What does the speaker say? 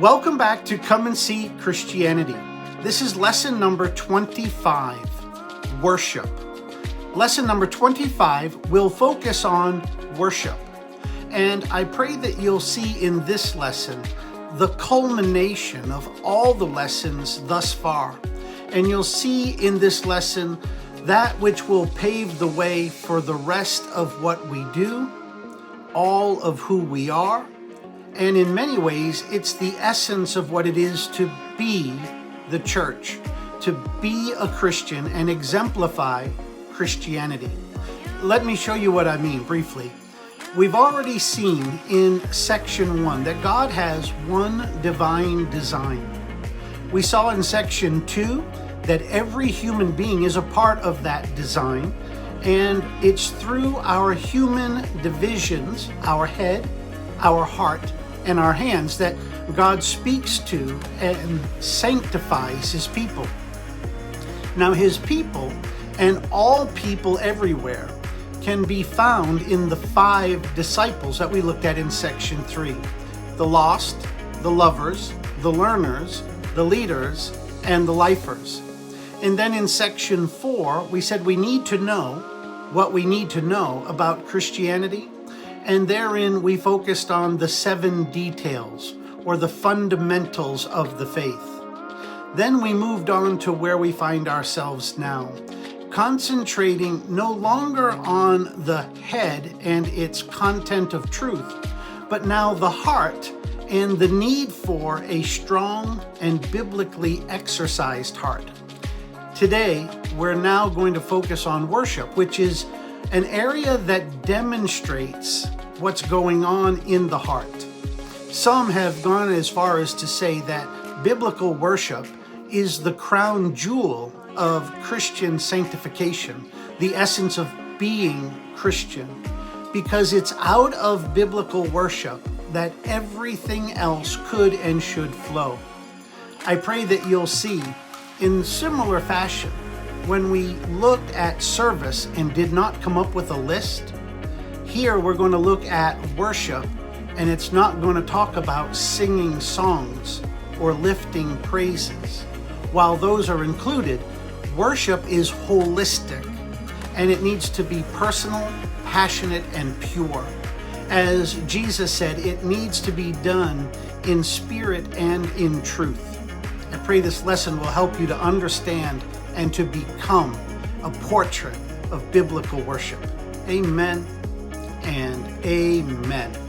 Welcome back to Come and See Christianity. This is lesson number 25, worship. Lesson number 25 will focus on worship. And I pray that you'll see in this lesson the culmination of all the lessons thus far. And you'll see in this lesson that which will pave the way for the rest of what we do, all of who we are, and in many ways, it's the essence of what it is to be the church, to be a Christian and exemplify Christianity. Let me show you what I mean briefly. We've already seen in section 1 that God has one divine design. We saw in section 2 that every human being is a part of that design, and it's through our human divisions, our head, our heart, and our hands that God speaks to and sanctifies His people. Now, His people and all people everywhere can be found in the 5 disciples that we looked at in section 3. The lost, the lovers, the learners, the leaders, and the lifers. And then in section 4, we said we need to know what we need to know about Christianity. And therein we focused on the 7 details or the fundamentals of the faith. Then we moved on to where we find ourselves now, concentrating no longer on the head and its content of truth, but now the heart and the need for a strong and biblically exercised heart. Today, we're now going to focus on worship, which is an area that demonstrates what's going on in the heart. Some have gone as far as to say that biblical worship is the crown jewel of Christian sanctification, the essence of being Christian, because it's out of biblical worship that everything else could and should flow. I pray that you'll see in similar fashion, when we looked at service and did not come up with a list, here we're going to look at worship, and it's not going to talk about singing songs or lifting praises. While those are included, worship is holistic, and it needs to be personal, passionate, and pure. As Jesus said, it needs to be done in spirit and in truth. I pray this lesson will help you to understand and to become a portrait of biblical worship. Amen and amen.